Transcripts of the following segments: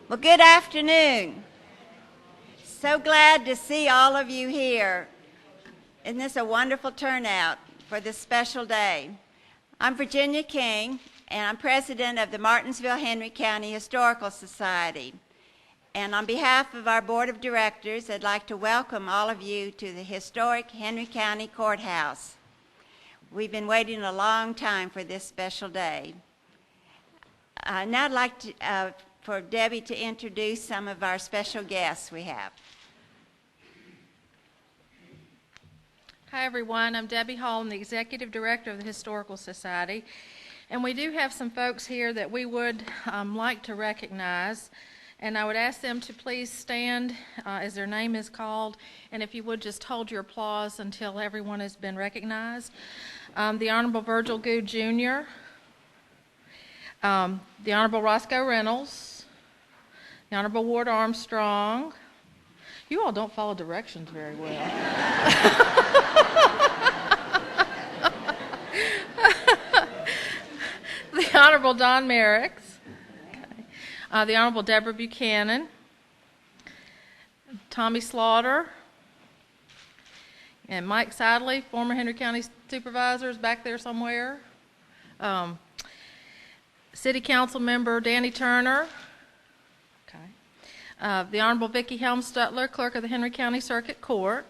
Well, good afternoon. So glad to see all of you here. Isn't this a wonderful turnout for this special day? I'm Virginia King, and I'm president of the Martinsville-Henry County Historical Society. And on behalf of our board of directors, I'd like to welcome all of you to the historic Henry County Courthouse. We've been waiting a long time for this special day. Now I'd like for Debbie to introduce some of our special guests we have. Hi everyone, I'm Debbie Hall, I'm the Executive Director of the Historical Society, and we do have some folks here that we would like to recognize, and I would ask them to please stand as their name is called, and if you would just hold your applause until everyone has been recognized. The Honorable Virgil Goode Jr., the Honorable Roscoe Reynolds, the Honorable Ward Armstrong. You all don't follow directions very well. The Honorable Don Merricks, the Honorable Deborah Buchanan, Tommy Slaughter, and Mike Sadley, former Henry County Supervisor, is back there somewhere. City Council Member Danny Turner. The Honorable Vicki Helmstutler, Clerk of the Henry County Circuit Court.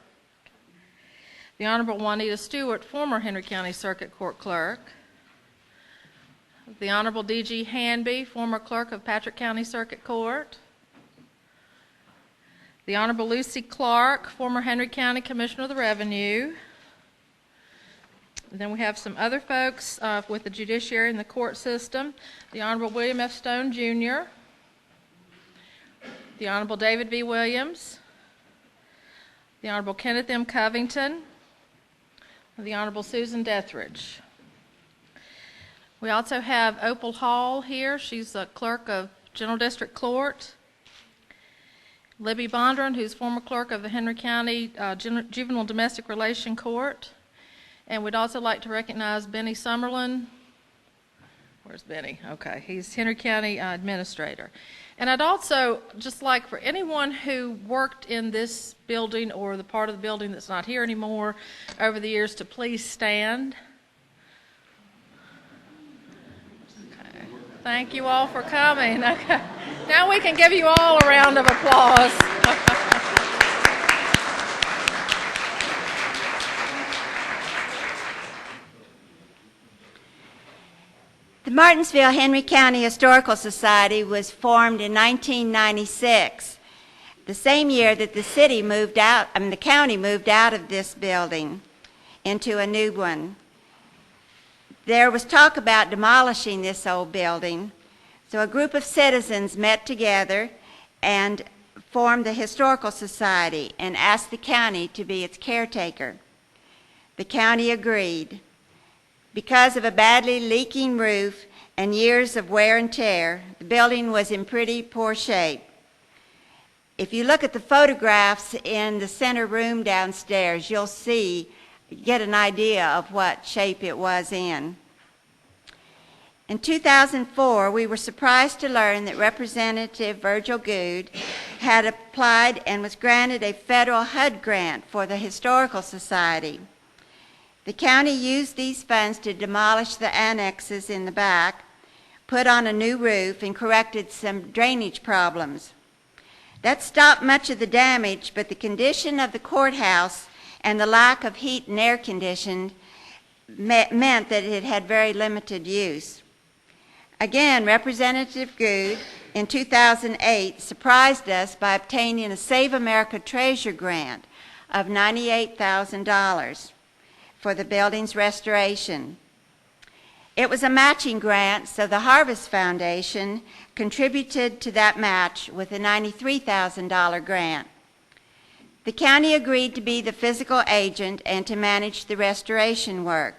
The Honorable Juanita Stewart, former Henry County Circuit Court Clerk. The Honorable D.G. Hanby, former Clerk of Patrick County Circuit Court. The Honorable Lucy Clark, former Henry County Commissioner of the Revenue. And then we have some other folks with the judiciary and the court system. The Honorable William F. Stone, Jr., the Honorable David V. Williams, the Honorable Kenneth M. Covington, and the Honorable Susan Dethridge. We also have Opal Hall here. She's the clerk of General District Court. Libby Bondurant, who's former clerk of the Henry County Juvenile Domestic Relation Court. And we'd also like to recognize Benny Summerlin. Where's Benny? Okay, he's Henry County Administrator. And I'd also just like for anyone who worked in this building or the part of the building that's not here anymore over the years to please stand. Okay. Thank you all for coming. Okay. Now we can give you all a round of applause. The Martinsville-Henry County Historical Society was formed in 1996, the same year that the county moved out of this building into a new one. There was talk about demolishing this old building, so a group of citizens met together and formed the Historical Society and asked the county to be its caretaker. The county agreed. Because of a badly leaking roof and years of wear and tear, the building was in pretty poor shape. If you look at the photographs in the center room downstairs, you'll get an idea of what shape it was in. In 2004, we were surprised to learn that Representative Virgil Goode had applied and was granted a federal HUD grant for the Historical Society. The county used these funds to demolish the annexes in the back, put on a new roof, and corrected some drainage problems. That stopped much of the damage, but the condition of the courthouse and the lack of heat and air conditioning meant that it had very limited use. Again, Representative Goode in 2008 surprised us by obtaining a Save America Treasure grant of $98,000. For the building's restoration. It was a matching grant, so the Harvest Foundation contributed to that match with a $93,000 grant. The county agreed to be the physical agent and to manage the restoration work.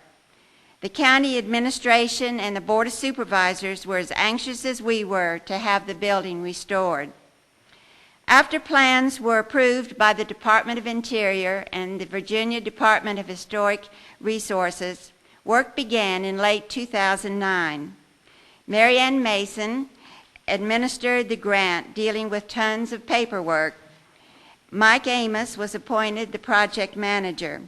The county administration and the Board of Supervisors were as anxious as we were to have the building restored. After plans were approved by the Department of Interior and the Virginia Department of Historic Resources, work began in late 2009. Mary Ann Mason administered the grant dealing with tons of paperwork. Mike Amos was appointed the project manager.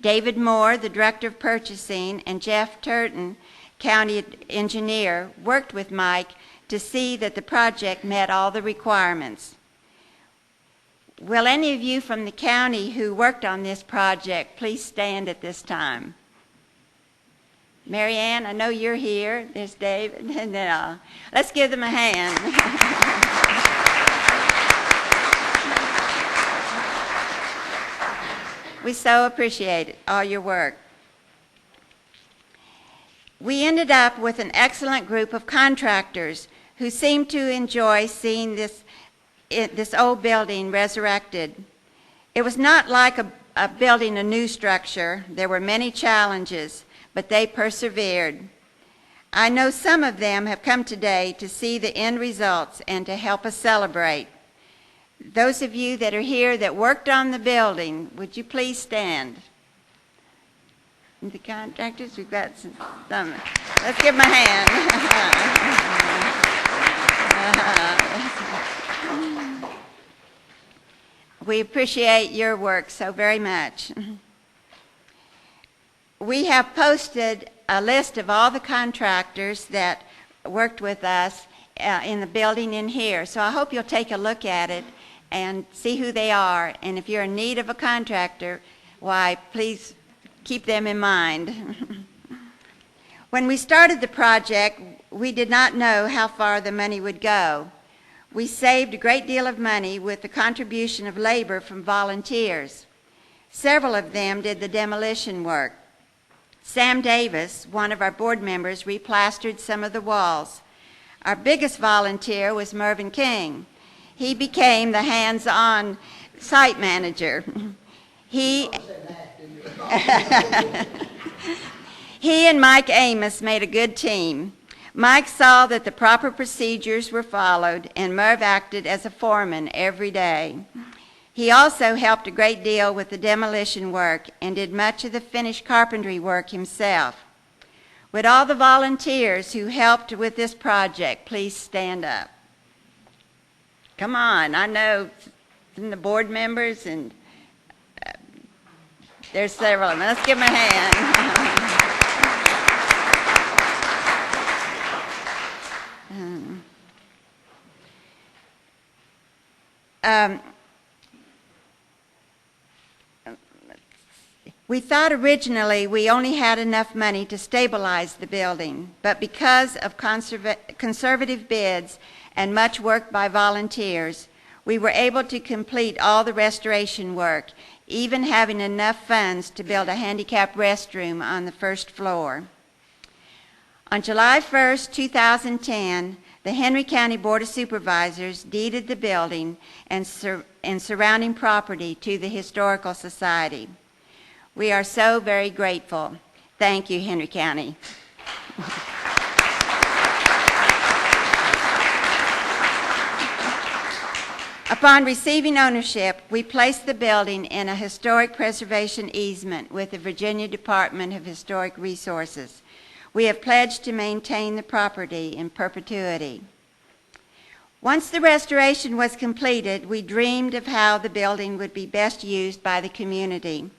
David Moore, the director of purchasing, and Jeff Turton, county engineer, worked with Mike to see that the project met all the requirements. Will any of you from the county who worked on this project please stand at this time? Mary Ann, I know you're here. There's David. Let's give them a hand. We so appreciate all your work. We ended up with an excellent group of contractors who seemed to enjoy seeing this old building resurrected. It was not like building a new structure. There were many challenges, but they persevered. I know some of them have come today to see the end results and to help us celebrate. Those of you that are here that worked on the building, would you please stand? The contractors, we've got some. Let's give them a hand. We appreciate your work so very much. We have posted a list of all the contractors that worked with us in the building in here, so I hope you'll take a look at it and see who they are. And if you're in need of a contractor, why, please keep them in mind. When we started the project, we did not know how far the money would go. We saved a great deal of money with the contribution of labor from volunteers. Several of them did the demolition work. Sam Davis, one of our board members, replastered some of the walls. Our biggest volunteer was Mervyn King. He became the hands-on site manager. He and Mike Amos made a good team. Mike saw that the proper procedures were followed, and Merv acted as a foreman every day. He also helped a great deal with the demolition work and did much of the finished carpentry work himself. Would all the volunteers who helped with this project please stand up? Come on, I know some of the board members, and there's several of them. Let's give them a hand. We thought originally we only had enough money to stabilize the building, but because of conservative bids and much work by volunteers, we were able to complete all the restoration work, even having enough funds to build a handicap restroom on the first floor. On July 1st, 2010, the Henry County Board of Supervisors deeded the building and surrounding property to the Historical Society. We are so very grateful. Thank you, Henry County. Upon receiving ownership, we placed the building in a historic preservation easement with the Virginia Department of Historic Resources. We have pledged to maintain the property in perpetuity. Once the restoration was completed, we dreamed of how the building would be best used by the community.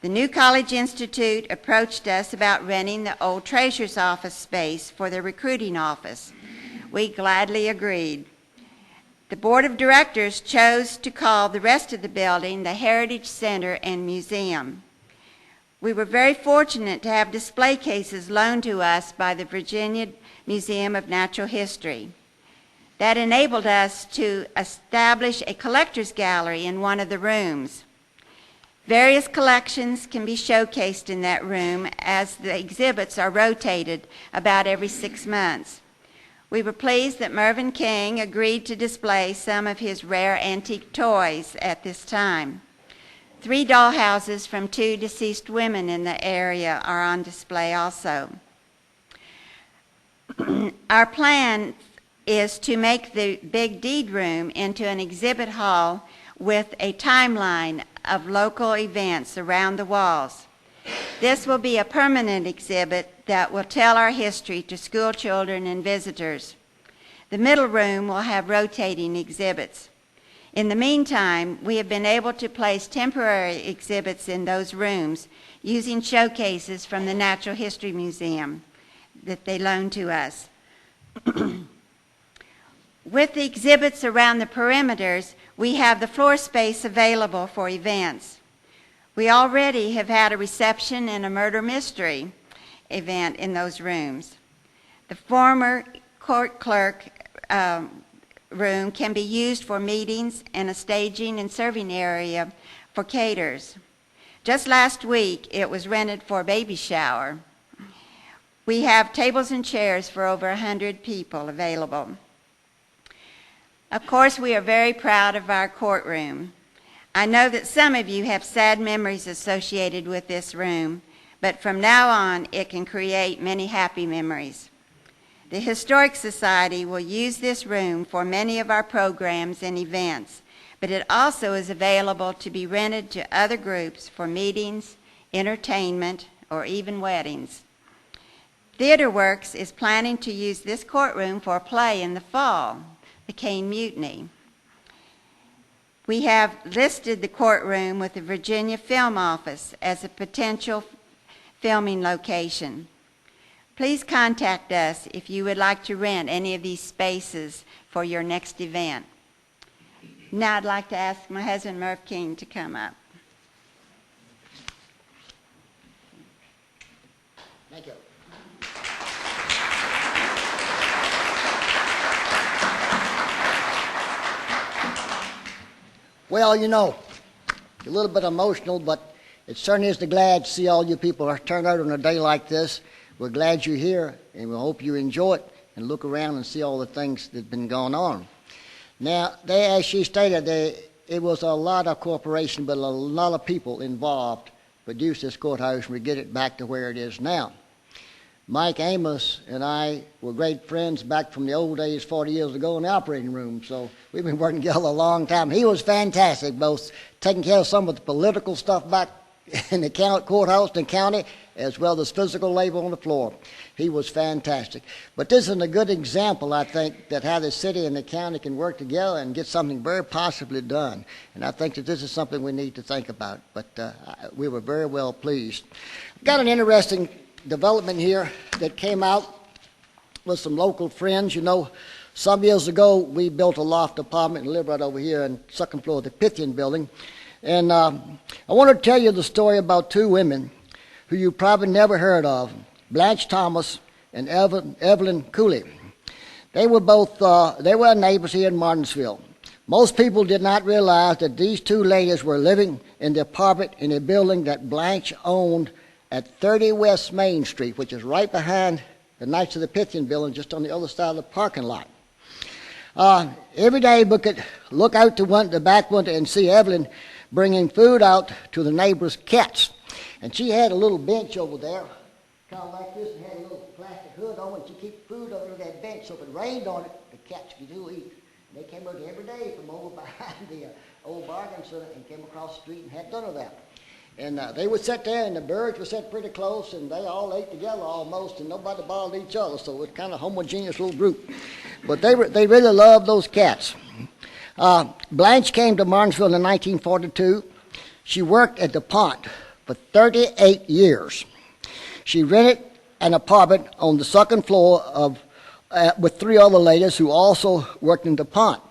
The New College Institute approached us about renting the old Treasurer's office space for their recruiting office. We gladly agreed. The Board of Directors chose to call the rest of the building the Heritage Center and Museum. We were very fortunate to have display cases loaned to us by the Virginia Museum of Natural History. That enabled us to establish a collector's gallery in one of the rooms. Various collections can be showcased in that room as the exhibits are rotated about every 6 months. We were pleased that Mervyn King agreed to display some of his rare antique toys at this time. 3 dollhouses from 2 deceased women in the area are on display also. Our plan is to make the big deed room into an exhibit hall with a timeline of local events around the walls. This will be a permanent exhibit that will tell our history to school children and visitors. The middle room will have rotating exhibits. In the meantime, we have been able to place temporary exhibits in those rooms using showcases from the Natural History Museum that they loaned to us. With the exhibits around the perimeters, we have the floor space available for events. We already have had a reception and a murder mystery event in those rooms. The former court clerk room can be used for meetings and a staging and serving area for caterers. Just last week, it was rented for a baby shower. We have tables and chairs for over 100 people available. Of course, we are very proud of our courtroom. I know that some of you have sad memories associated with this room, but from now on, it can create many happy memories. The Historic Society will use this room for many of our programs and events, but it also is available to be rented to other groups for meetings, entertainment, or even weddings. TheaterWorks is planning to use this courtroom for a play in the fall, The Cane Mutiny. We have listed the courtroom with the Virginia Film Office as a potential filming location. Please contact us if you would like to rent any of these spaces for your next event. Now I'd like to ask my husband, Murph King, to come up. Thank you. Well, you know, a little bit emotional, but it certainly is glad to see all you people are turned out on a day like this. We're glad you're here, and we hope you enjoy it and look around and see all the things that have been going on. Now, as she stated, it was a lot of corporation, but a lot of people involved produced this courthouse, and we get it back to where it is now. Mike Amos and I were great friends back from the old days 40 years ago in the operating room, so we've been working together a long time. He was fantastic, both taking care of some of the political stuff back in the courthouse and county, as well as physical labor on the floor. He was fantastic. But this is a good example, I think, that how the city and the county can work together and get something very possibly done. And I think that this is something we need to think about. But we were very well pleased. Got an interesting development here that came out with some local friends. You know, some years ago, we built a loft apartment and live right over here on the second floor of the Pythian building. And I want to tell you the story about two women who you probably never heard of, Blanche Thomas and Evelyn Cooley. They were both, they were neighbors here in Martinsville. Most people did not realize that these two ladies were living in the apartment in a building that Blanche owned at 30 West Main Street, which is right behind the Knights of the Pythian building, just on the other side of the parking lot. Every day we could look out the back window and see Evelyn bringing food out to the neighbors' cats. And she had a little bench over there, kind of like this, and had a little plastic hood on it. She kept food over that bench, so if it rained on it, the cats could do eat. And they came out every day from over behind the old bargain center and came across the street and had dinner there. And they would sit there, and the birds would sit pretty close, and they all ate together almost, and nobody bothered each other, so it was kind of a homogeneous little group. But they really loved those cats. Blanche came to Martinsville in 1942. She worked at the Pont for 38 years. She rented an apartment on the second floor with three other ladies who also worked in the Pont.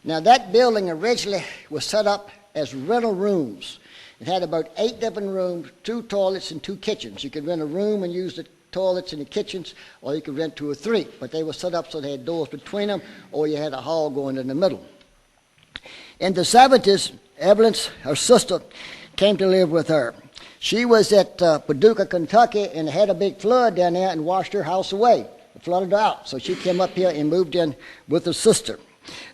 Now, that building originally was set up as rental rooms. It had about 8 different rooms, 2 toilets, and 2 kitchens. You could rent a room and use the toilets and the kitchens, or you could rent 2 or 3. But they were set up so they had doors between them, or you had a hall going in the middle. In the 70s, Evelyn's, her sister, came to live with her. She was at Paducah, Kentucky, and had a big flood down there and washed her house away. It flooded her out, so she came up here and moved in with her sister.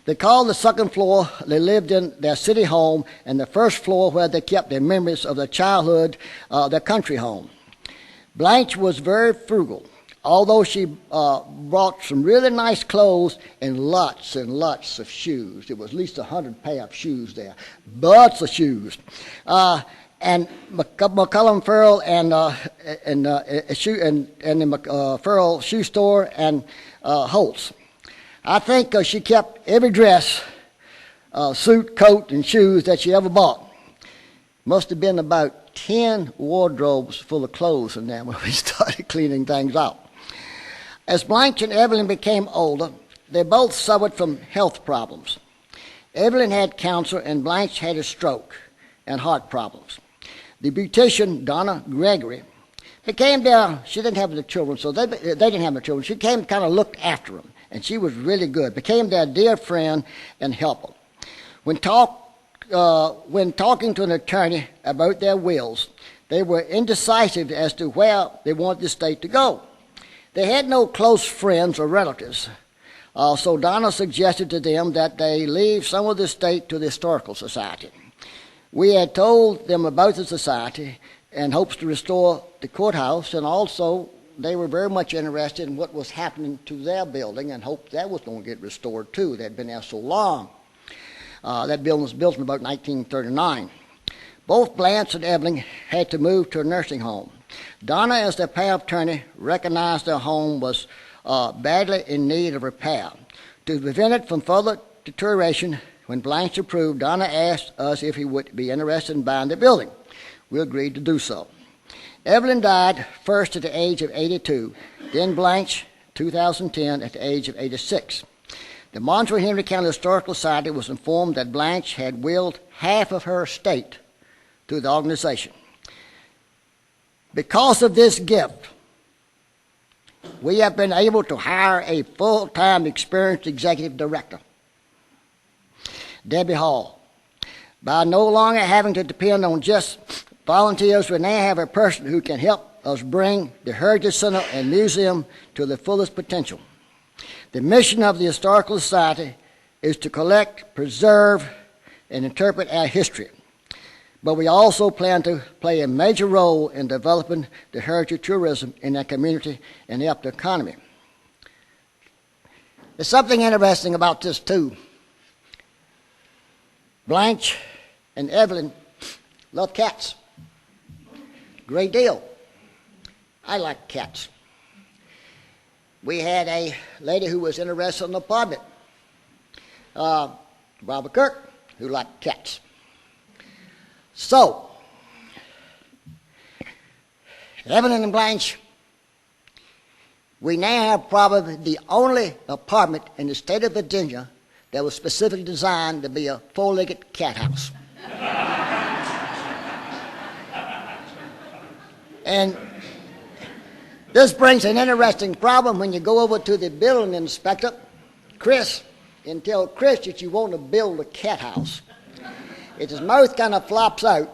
They called the second floor, they lived in their city home, and the first floor where they kept their memories of their childhood, their country home. Blanche was very frugal, although she brought some really nice clothes and lots of shoes. It was at least 100 pair of shoes there, lots of shoes. And McCullum Farrell and the Farrell Shoe Store and Holtz. I think she kept every dress, suit, coat, and shoes that she ever bought. Must have been about 10 wardrobes full of clothes in there when we started cleaning things out. As Blanche and Evelyn became older, they both suffered from health problems. Evelyn had cancer and Blanche had a stroke and heart problems. The beautician, Donna Gregory, became there. She didn't have the children, so they didn't have the children. She came kind of looked after them, and she was really good. Became their dear friend and helper. When talking to an attorney about their wills, they were indecisive as to where they wanted the estate to go. They had no close friends or relatives, so Donna suggested to them that they leave some of the estate to the Historical Society. We had told them about the society and hopes to restore the courthouse, and also they were very much interested in what was happening to their building and hoped that was going to get restored too. They'd been there so long. That building was built in about 1939. Both Blanche and Evelyn had to move to a nursing home. Donna, as their power of attorney, recognized their home was badly in need of repair. To prevent it from further deterioration, when Blanche approved, Donna asked us if he would be interested in buying the building. We agreed to do so. Evelyn died first at the age of 82, then Blanche, 2010, at the age of 86. The Monroe Henry County Historical Society was informed that Blanche had willed half of her estate to the organization. Because of this gift, we have been able to hire a full-time experienced executive director, Debbie Hall. By no longer having to depend on just volunteers, we now have a person who can help us bring the Heritage Center and Museum to their fullest potential. The mission of the Historical Society is to collect, preserve, and interpret our history. But we also plan to play a major role in developing the heritage tourism in our community and help the economy. There's something interesting about this, too. Blanche and Evelyn love cats. Great deal. I like cats. We had a lady who was interested in an apartment, Barbara Kirk, who liked cats. So, Evelyn and Blanche, we now have probably the only apartment in the state of Virginia that was specifically designed to be a four-legged cat house. And this brings an interesting problem when you go over to the building inspector, Chris, and tell Chris that you want to build a cat house. If his mouth kind of flops out,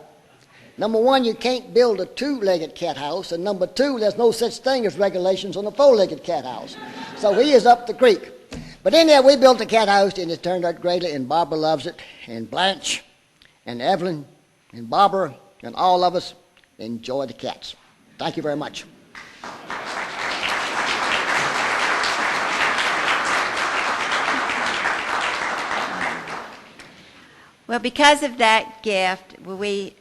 number one, you can't build a two-legged cat house, and number two, there's no such thing as regulations on a four-legged cat house. So he is up the creek. But in there, we built a cat house, and it turned out greatly, and Barbara loves it, and Blanche, and Evelyn, and Barbara, and all of us enjoy the cats. Thank you very much. Well, because of that gift, we,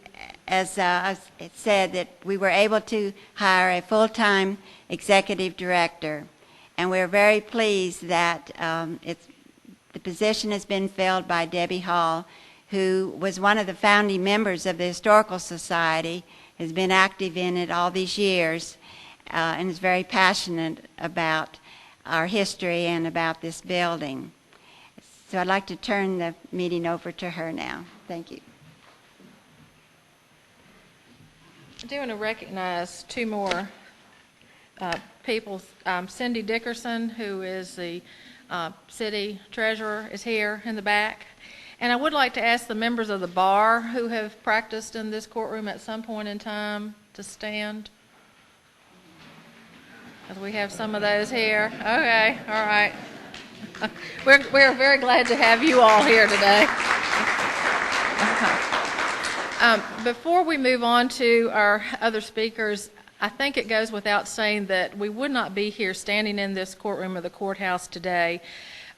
as I said, that we were able to hire a full-time executive director, and we're very pleased that the position has been filled by Debbie Hall, who was one of the founding members of the Historical Society, has been active in it all these years, and is very passionate about our history and about this building. So I'd like to turn the meeting over to her now. Thank you. I do want to recognize two more people. Cindy Dickerson, who is the city treasurer, is here in the back. And I would like to ask the members of the bar who have practiced in this courtroom at some point in time to stand. Because we have some of those here. Okay, all right. We're very glad to have you all here today. Before we move on to our other speakers, I think it goes without saying that we would not be here standing in this courtroom of the courthouse today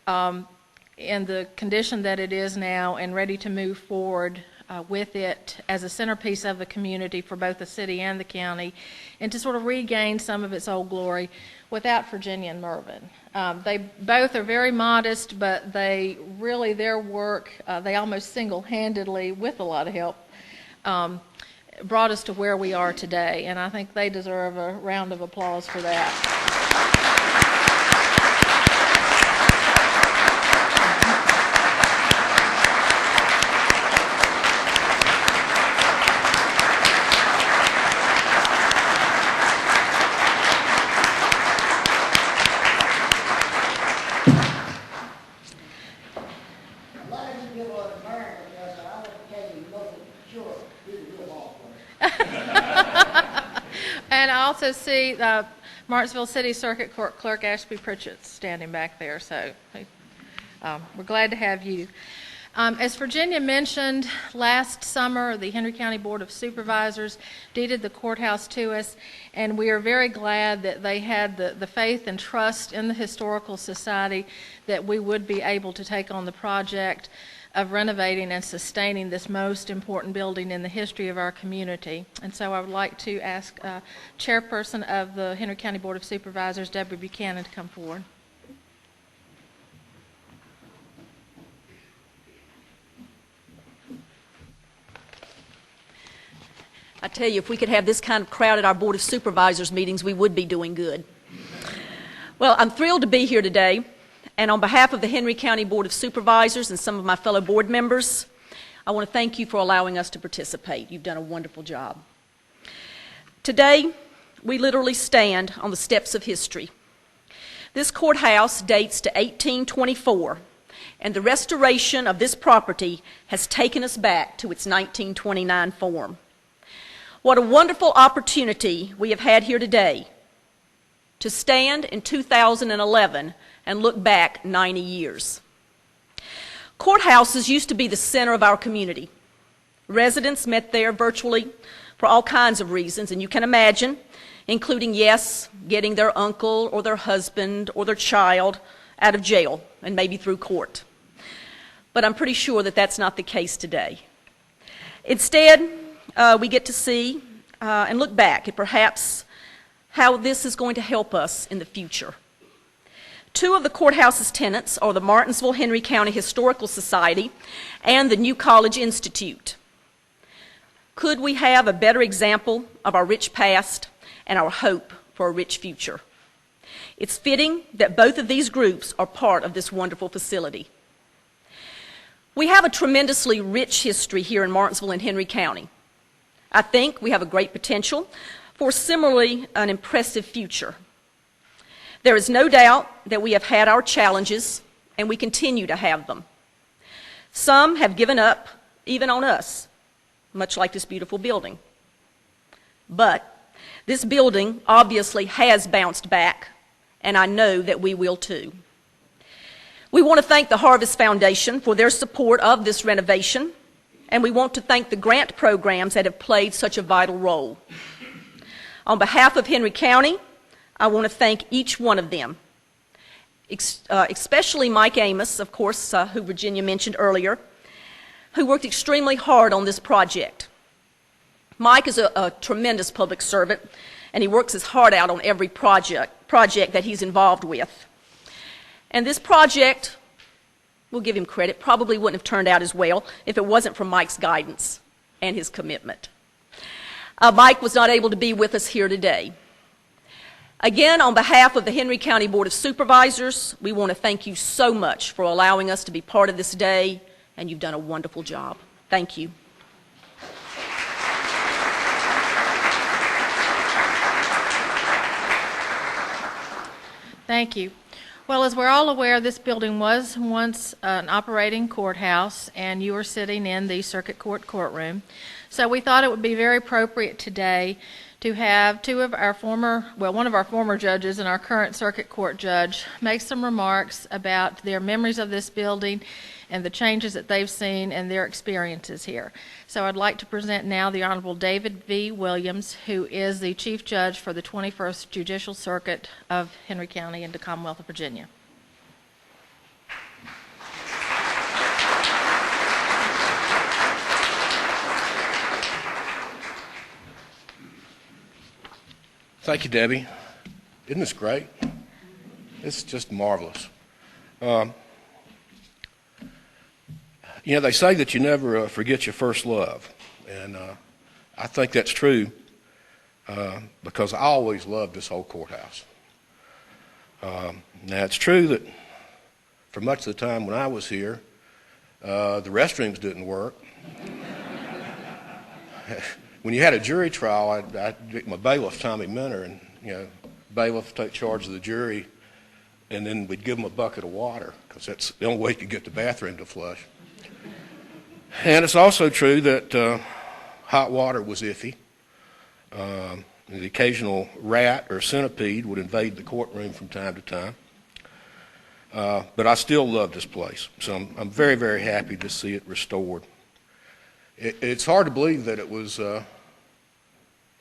in the condition that it is now and ready to move forward with it as a centerpiece of the community for both the city and the county, and to sort of regain some of its old glory without Virginia and Mervyn. They both are very modest, but their work, they almost single-handedly, with a lot of help, brought us to where we are today, and I think they deserve a round of applause for that. And I also see Martinsville City Circuit Court Clerk Ashby Pritchett standing back there, so we're glad to have you. As Virginia mentioned, last summer the Henry County Board of Supervisors deeded the courthouse to us, and we are very glad that they had the faith and trust in the Historical Society that we would be able to take on the project of renovating and sustaining this most important building in the history of our community. And so I would like to ask Chairperson of the Henry County Board of Supervisors, Deborah Buchanan, to come forward. I tell you, if we could have this kind of crowd at our Board of Supervisors meetings, we would be doing good. Well, I'm thrilled to be here today, and on behalf of the Henry County Board of Supervisors and some of my fellow board members, I want to thank you for allowing us to participate. You've done a wonderful job. Today, we literally stand on the steps of history. This courthouse dates to 1824, and the restoration of this property has taken us back to its 1929 form. What a wonderful opportunity we have had here today to stand in 2011 and look back 90 years. Courthouses used to be the center of our community. Residents met there virtually for all kinds of reasons, and you can imagine, including, yes, getting their uncle or their husband or their child out of jail and maybe through court. But I'm pretty sure that that's not the case today. Instead, we get to see and look back at perhaps how this is going to help us in the future. Two of the courthouse's tenants are the Martinsville Henry County Historical Society and the New College Institute. Could we have a better example of our rich past and our hope for a rich future? It's fitting that both of these groups are part of this wonderful facility. We have a tremendously rich history here in Martinsville and Henry County. I think we have a great potential for similarly an impressive future. There is no doubt that we have had our challenges, and we continue to have them. Some have given up, even on us, much like this beautiful building. But this building obviously has bounced back, and I know that we will too. We want to thank the Harvest Foundation for their support of this renovation, and we want to thank the grant programs that have played such a vital role. On behalf of Henry County, I want to thank each one of them, especially Mike Amos, of course, who Virginia mentioned earlier, who worked extremely hard on this project. Mike is a tremendous public servant, and he works his heart out on every project that he's involved with. And this project, we'll give him credit, probably wouldn't have turned out as well if it wasn't for Mike's guidance and his commitment. Mike was not able to be with us here today. Again, on behalf of the Henry County Board of Supervisors, we want to thank you so much for allowing us to be part of this day, and you've done a wonderful job. Thank you. Thank you. Well, as we're all aware, this building was once an operating courthouse, and you are sitting in the circuit court courtroom. So we thought it would be very appropriate today to have one of our former judges and our current circuit court judge make some remarks about their memories of this building and the changes that they've seen and their experiences here. So I'd like to present now the Honorable David V. Williams, who is the Chief Judge for the 21st Judicial Circuit of Henry County in the Commonwealth of Virginia. Thank you, Debbie. Isn't this great? It's just marvelous. You know, they say that you never forget your first love, and I think that's true because I always loved this whole courthouse. Now, it's true that for much of the time when I was here, the restrooms didn't work. When you had a jury trial, I'd get my bailiff, Tommy Minner, and, you know, bailiff would take charge of the jury, and then we'd give them a bucket of water because that's the only way you could get the bathroom to flush. And it's also true that hot water was iffy. The occasional rat or centipede would invade the courtroom from time to time. But I still love this place, so I'm very, very happy to see it restored. It's hard to believe that it was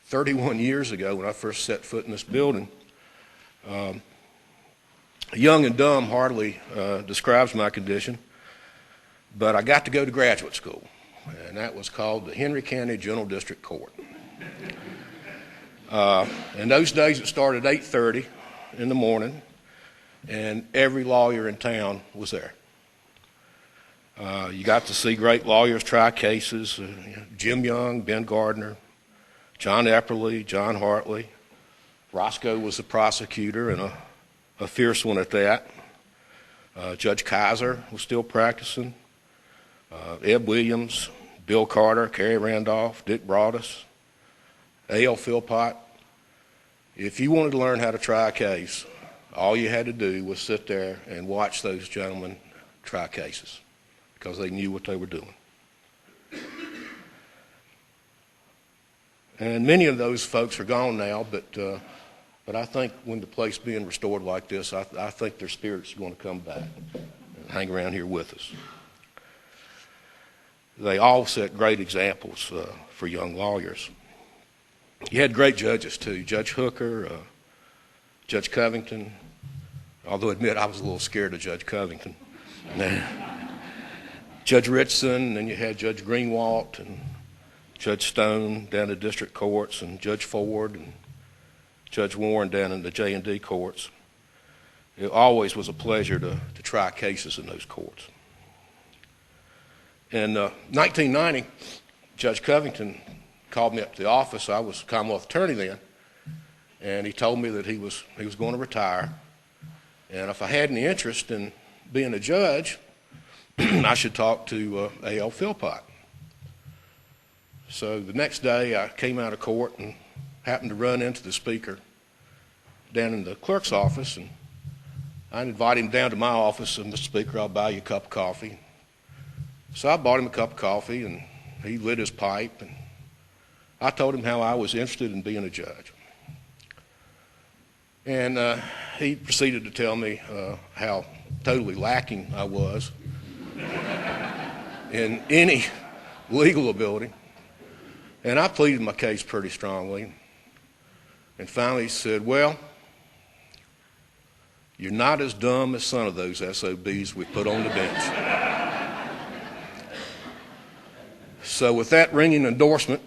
31 years ago when I first set foot in this building. Young and dumb hardly describes my condition, but I got to go to graduate school, and that was called the Henry County General District Court. In those days, it started at 8:30 in the morning, and every lawyer in town was there. You got to see great lawyers try cases, Jim Young, Ben Gardner, John Epperly, John Hartley. Roscoe was the prosecutor, and a fierce one at that. Judge Kaiser was still practicing. Ed Williams, Bill Carter, Kerry Randolph, Dick Broadus, A.L. Philpott. If you wanted to learn how to try a case, all you had to do was sit there and watch those gentlemen try cases because they knew what they were doing. And many of those folks are gone now, but I think when the place being restored like this, I think their spirits are going to come back and hang around here with us. They all set great examples for young lawyers. You had great judges, too. Judge Hooker, Judge Covington, although I admit I was a little scared of Judge Covington. Judge Richardson, and then you had Judge Greenwalt and Judge Stone down at district courts, and Judge Ford and Judge Warren down in the J&D courts. It always was a pleasure to try cases in those courts. In 1990, Judge Covington called me up to the office. I was Commonwealth attorney then, and he told me that he was going to retire, and if I had any interest in being a judge, I should talk to A.L. Philpott. So the next day, I came out of court and happened to run into the speaker down in the clerk's office, and I invited him down to my office, and Mr. Speaker, I'll buy you a cup of coffee. So I bought him a cup of coffee, and he lit his pipe, and I told him how I was interested in being a judge. And he proceeded to tell me how totally lacking I was in any legal ability. And I pleaded my case pretty strongly. And finally he said, well, you're not as dumb as some of those SOBs we put on the bench. So with that ringing endorsement,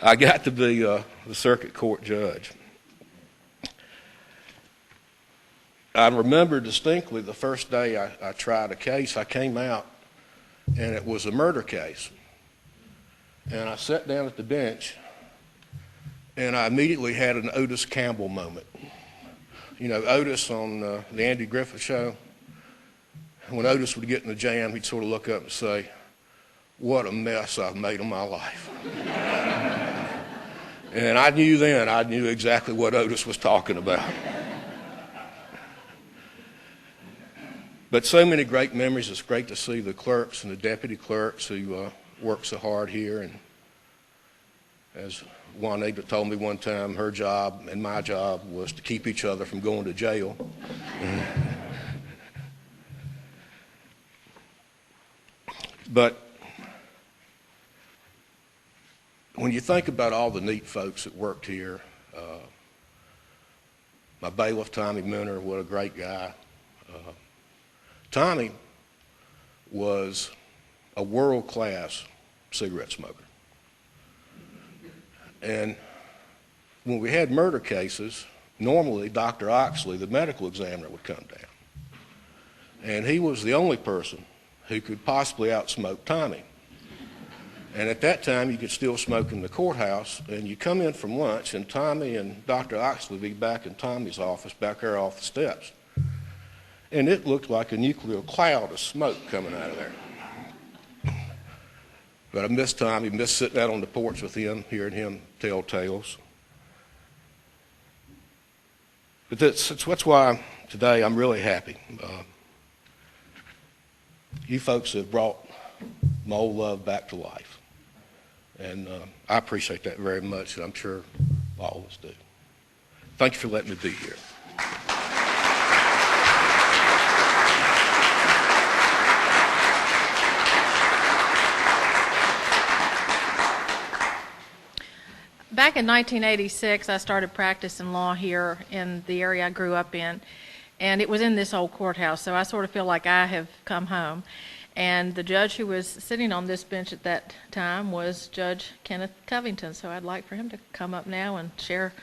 I got to be the circuit court judge. I remember distinctly the first day I tried a case, I came out, and it was a murder case. And I sat down at the bench, and I immediately had an Otis Campbell moment. You know, Otis on the Andy Griffith Show, when Otis would get in the jam, he'd sort of look up and say, what a mess I've made of my life. And I knew exactly what Otis was talking about. But so many great memories. It's great to see the clerks and the deputy clerks who work so hard here. And as Juanita told me one time, her job and my job was to keep each other from going to jail. But when you think about all the neat folks that worked here, my bailiff, Tommy Minner, what a great guy. Tommy was a world-class cigarette smoker. And when we had murder cases, normally Dr. Oxley, the medical examiner, would come down. And he was the only person who could possibly outsmoke Tommy. And at that time, you could still smoke in the courthouse, and you come in from lunch, and Tommy and Dr. Oxley would be back in Tommy's office, back there off the steps. And it looked like a nuclear cloud of smoke coming out of there. But I miss Tommy, miss sitting out on the porch with him, hearing him tell tales. But that's why today I'm really happy. You folks have brought my old love back to life. And I appreciate that very much, and I'm sure all of us do. Thank you for letting me be here. Back in 1986, I started practicing law here in the area I grew up in, and it was in this old courthouse, so I sort of feel like I have come home. And the judge who was sitting on this bench at that time was Judge Kenneth Covington, so I'd like for him to come up now and share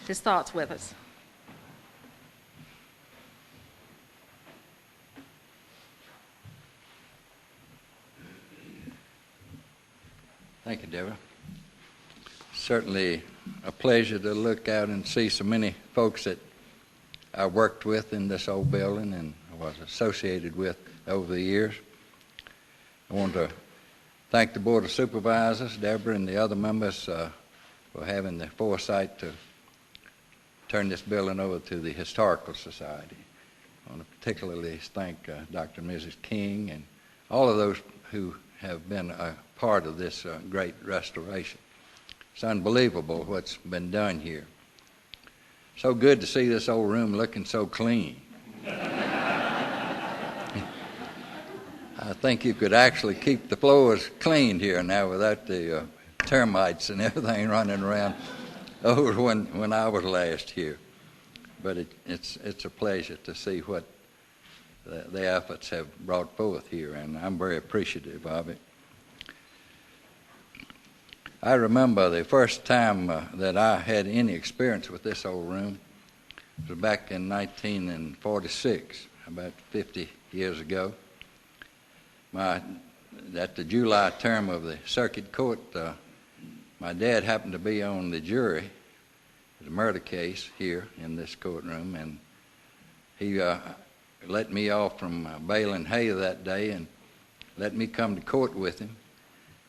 his thoughts with us. Thank you, Deborah. Certainly a pleasure to look out and see so many folks that I worked with in this old building and was associated with over the years. I want to thank the Board of Supervisors, Deborah, and the other members for having the foresight to turn this building over to the Historical Society. I want to particularly thank Dr. and Mrs. King and all of those who have been a part of this great restoration. It's unbelievable what's been done here. So good to see this old room looking so clean. I think you could actually keep the floors clean here now without the termites and everything running around over when I was last here. But it's a pleasure to see what the efforts have brought forth here, and I'm very appreciative of it. I remember the first time that I had any experience with this old room was back in 1946, about 50 years ago. At the July term of the circuit court, my dad happened to be on the jury in a murder case here in this courtroom, and he let me off from baling hay that day and let me come to court with him.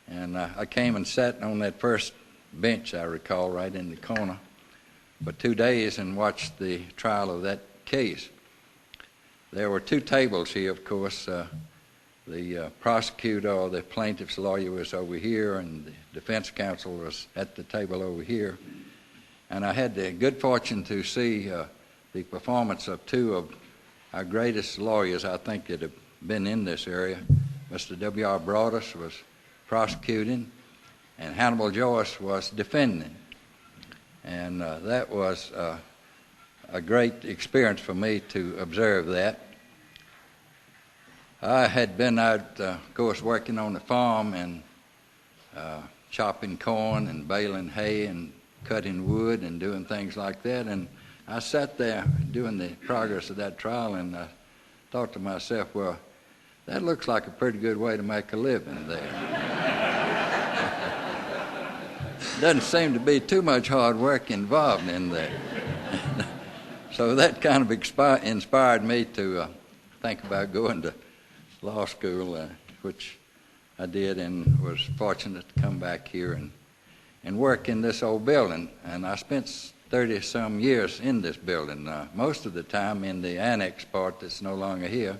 And I came and sat on that first bench, I recall, right in the corner for 2 days and watched the trial of that case. There were two tables here, of course. The prosecutor or the plaintiff's lawyer was over here, and the defense counsel was at the table over here. And I had the good fortune to see the performance of two of our greatest lawyers, I think, that have been in this area. Mr. W.R. Broadus was prosecuting, and Hannibal Joyce was defending. And that was a great experience for me to observe that. I had been out, of course, working on the farm and chopping corn and baling hay and cutting wood and doing things like that. And I sat there doing the progress of that trial, and I thought to myself, well, that looks like a pretty good way to make a living there. Doesn't seem to be too much hard work involved in there. So that kind of inspired me to think about going to law school, which I did, and was fortunate to come back here and work in this old building. And I spent 30-some years in this building, most of the time in the annex part that's no longer here,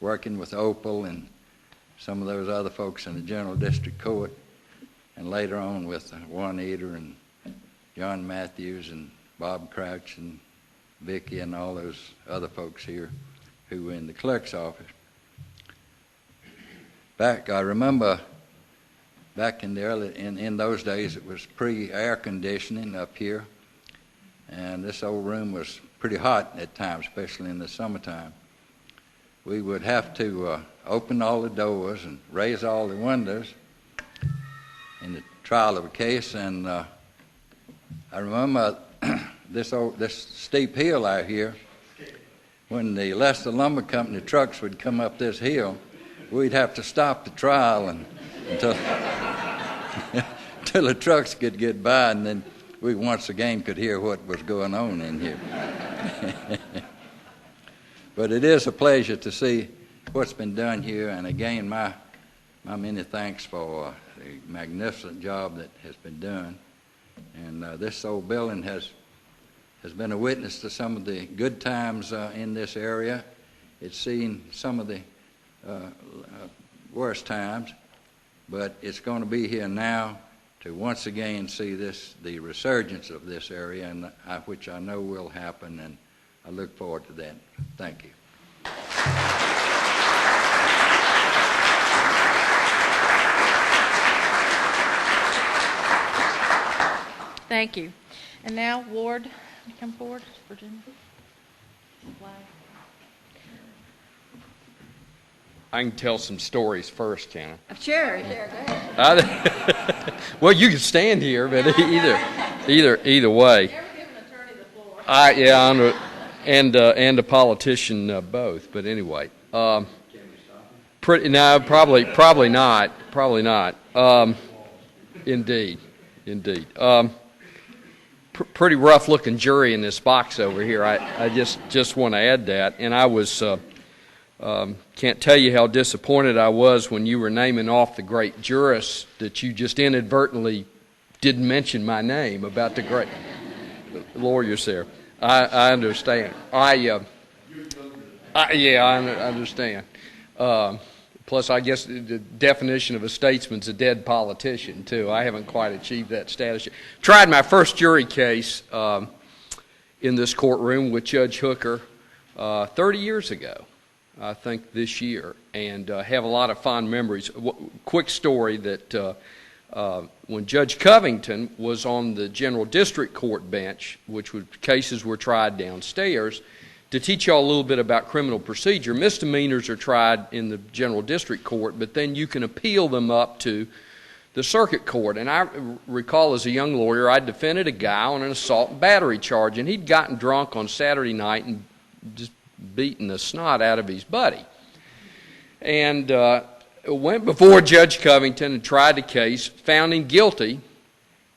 working with Opal and some of those other folks in the General District Court, and later on with Warren Eder and John Matthews and Bob Crouch and Vicki and all those other folks here who were in the clerk's office. I remember back in the in those days, it was pre-air conditioning up here, and this old room was pretty hot at times, especially in the summertime. We would have to open all the doors and raise all the windows in the trial of a case, and I remember this steep hill out here. When the Leicester Lumber Company trucks would come up this hill, we'd have to stop the trial until the trucks could get by, and then we once again could hear what was going on in here. But it is a pleasure to see what's been done here, and again, my many thanks for the magnificent job that has been done. And this old building has been a witness to some of the good times in this area. It's seen some of the worst times, but it's going to be here now to once again see the resurgence of this area, and which I know will happen, and I look forward to that. Thank you. Thank you. And now, Ward, come forward, Virginia. I can tell some stories first, can Sure. I? Well, you can stand here, but either way. Never give an attorney the floor. Yeah, and a politician both. But anyway, no, probably not. Indeed. Pretty rough-looking jury in this box over here. I just want to add that, and I was. Can't tell you how disappointed I was when you were naming off the great jurists that you just inadvertently didn't mention my name about the great lawyers there. I understand. I understand. Plus, I guess the definition of a statesman's a dead politician, too. I haven't quite achieved that status yet. Tried my first jury case in this courtroom with Judge Hooker 30 years ago. I think this year, and have a lot of fond memories. Quick story that when Judge Covington was on the General District Court bench, which cases were tried downstairs, to teach y'all a little bit about criminal procedure, misdemeanors are tried in the General District Court, but then you can appeal them up to the circuit court. And I recall as a young lawyer, I defended a guy on an assault and battery charge, and he'd gotten drunk on Saturday night and just beating the snot out of his buddy. And went before Judge Covington and tried the case, found him guilty,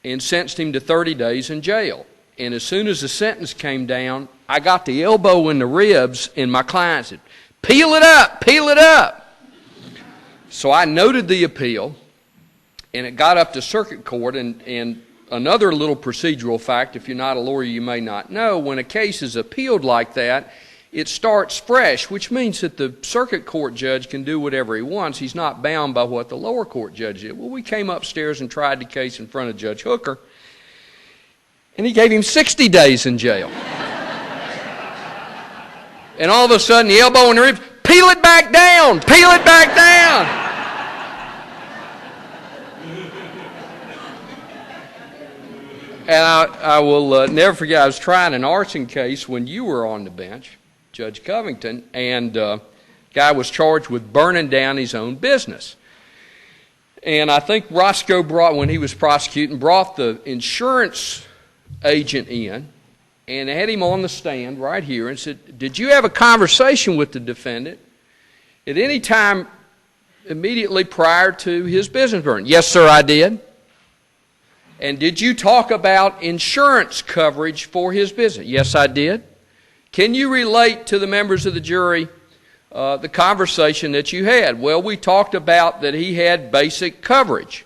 and sentenced him to 30 days in jail. And as soon as the sentence came down, I got the elbow in the ribs, and my client said, "Peel it up, peel it up." So I noted the appeal, and it got up to circuit court, and another little procedural fact, if you're not a lawyer you may not know, when a case is appealed like that, it starts fresh, which means that the circuit court judge can do whatever he wants. He's not bound by what the lower court judge did. Well, we came upstairs and tried the case in front of Judge Hooker, and he gave him 60 days in jail. And all of a sudden, the elbow in the ribs, peel it back down, peel it back down. And I will never forget, I was trying an arson case when you were on the bench, Judge Covington, and guy was charged with burning down his own business. And I think Roscoe when he was prosecuting, brought the insurance agent in and had him on the stand right here and said, "Did you have a conversation with the defendant at any time immediately prior to his business burning?" "Yes, sir, I did." "And did you talk about insurance coverage for his business?" "Yes, I did." "Can you relate to the members of the jury the conversation that you had?" "Well, we talked about that he had basic coverage."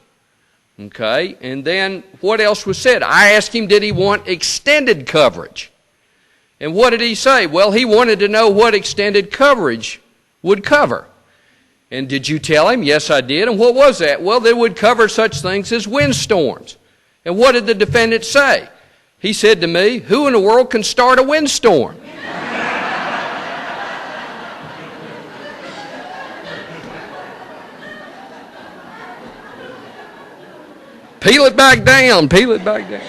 Okay, and then what else was said? "I asked him, did he want extended coverage?" "And what did he say?" "Well, he wanted to know what extended coverage would cover." "And did you tell him?" "Yes, I did." "And what was that?" "Well, they would cover such things as windstorms." "And what did the defendant say?" "He said to me, 'Who in the world can start a windstorm?'" Peel it back down, peel it back down.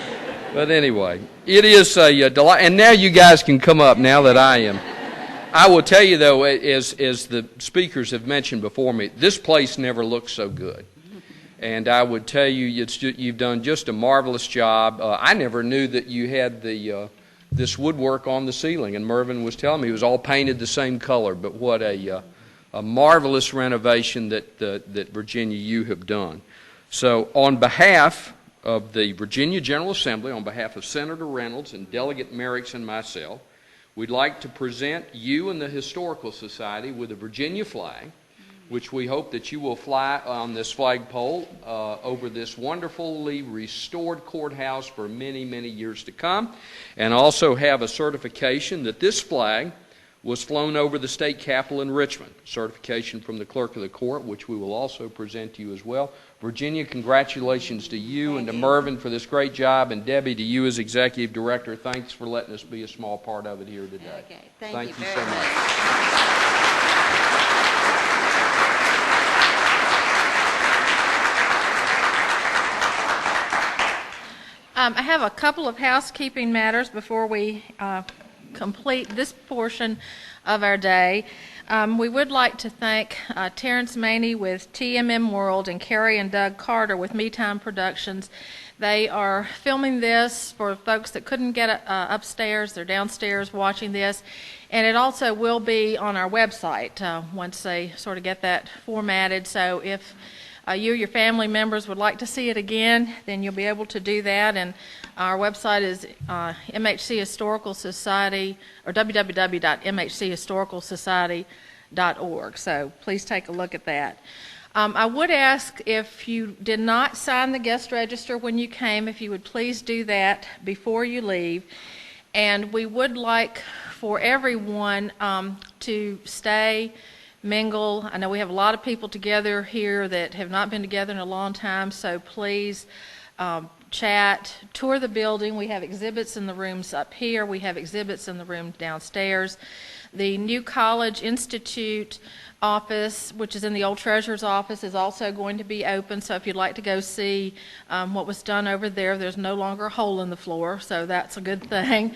But anyway, it is a delight. And now you guys can come up now that I am. I will tell you, though, as the speakers have mentioned before me, this place never looked so good. And I would tell you, you've done just a marvelous job. I never knew that you had this woodwork on the ceiling, and Mervyn was telling me it was all painted the same color. But what a marvelous renovation that Virginia, you have done. So on behalf of the Virginia General Assembly, on behalf of Senator Reynolds and Delegate Merricks and myself, we'd like to present you and the Historical Society with a Virginia flag, which we hope that you will fly on this flagpole over this wonderfully restored courthouse for many, many years to come, and also have a certification that this flag was flown over the state capitol in Richmond, certification from the clerk of the court, which we will also present to you as well. Virginia, congratulations to you and to Mervyn for this great job, and Debbie, to you as executive director, thanks for letting us be a small part of it here today. Okay, thank you so very much. I have a couple of housekeeping matters before we complete this portion of our day. We would like to thank Terrence Maney with TMM World and Carrie and Doug Carter with Me Time Productions. They are filming this for folks that couldn't get upstairs. They're downstairs watching this. And it also will be on our website once they sort of get that formatted. So if you or your family members would like to see it again, then you'll be able to do that. And our website is MHC Historical Society, or www.mhchistoricalsociety.org. So please take a look at that. I would ask, if you did not sign the guest register when you came, if you would please do that before you leave. And we would like for everyone to stay, mingle. I know we have a lot of people together here that have not been together in a long time, so please chat, tour the building. We have exhibits in the rooms up here. We have exhibits in the room downstairs. The New College Institute office, which is in the old treasurer's office, is also going to be open, so if you'd like to go see what was done over there, there's no longer a hole in the floor, so that's a good thing.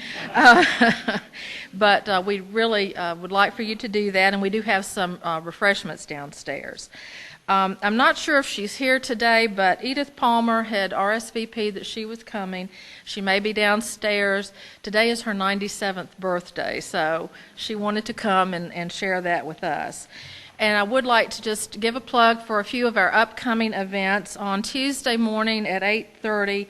But we really would like for you to do that, and we do have some refreshments downstairs. I'm not sure if she's here today, but Edith Palmer had RSVP'd that she was coming. She may be downstairs. Today is her 97th birthday, so she wanted to come and share that with us. And I would like to just give a plug for a few of our upcoming events. On Tuesday morning at 8:30,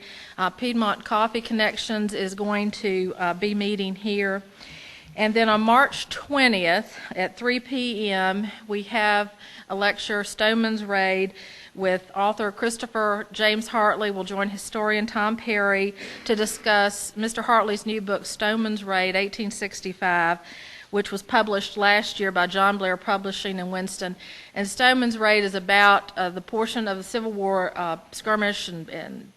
Piedmont Coffee Connections is going to be meeting here. And then on March 20th at 3 p.m., we have a lecture, Stoneman's Raid, with author Christopher James Hartley. Will join historian Tom Perry to discuss Mr. Hartley's new book, Stoneman's Raid, 1865, which was published last year by John Blair Publishing in Winston. And Stoneman's Raid is about the portion of the Civil War skirmish and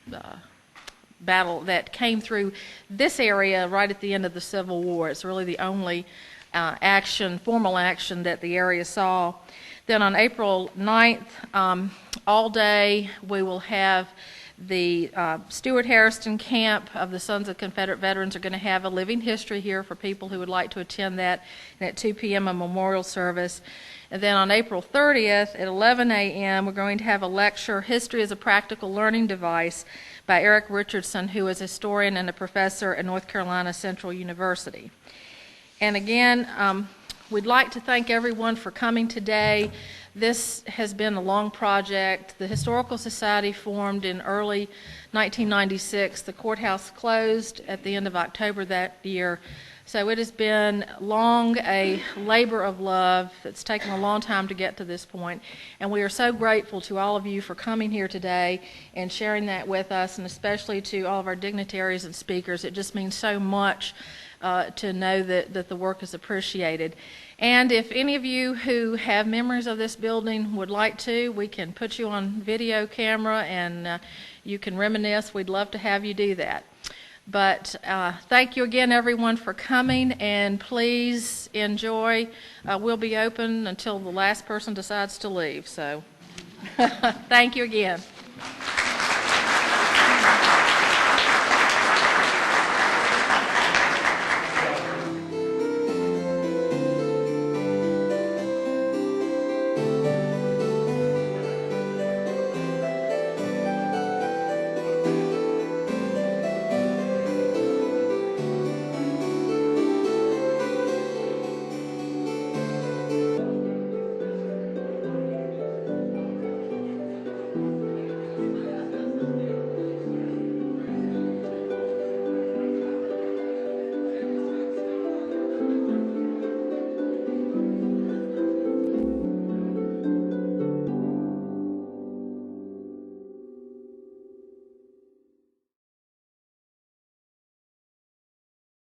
battle that came through this area right at the end of the Civil War. It's really the only formal action that the area saw. Then on April 9th, all day, we will have the Stuart Harrison Camp of the Sons of Confederate Veterans are going to have a living history here for people who would like to attend that. And at 2 p.m., a memorial service. And then on April 30th at 11 a.m., we're going to have a lecture, History as a Practical Learning Device, by Eric Richardson, who is a historian and a professor at North Carolina Central University. And again, we'd like to thank everyone for coming today. This has been a long project. The Historical Society formed in early 1996. The courthouse closed at the end of October that year. So it has been long a labor of love. It's taken a long time to get to this point. And we are so grateful to all of you for coming here today and sharing that with us, and especially to all of our dignitaries and speakers. It just means so much to know that the work is appreciated. And if any of you who have memories of this building would like to, we can put you on video camera and you can reminisce. We'd love to have you do that. But thank you again, everyone, for coming, and please enjoy. We'll be open until the last person decides to leave. So thank you again.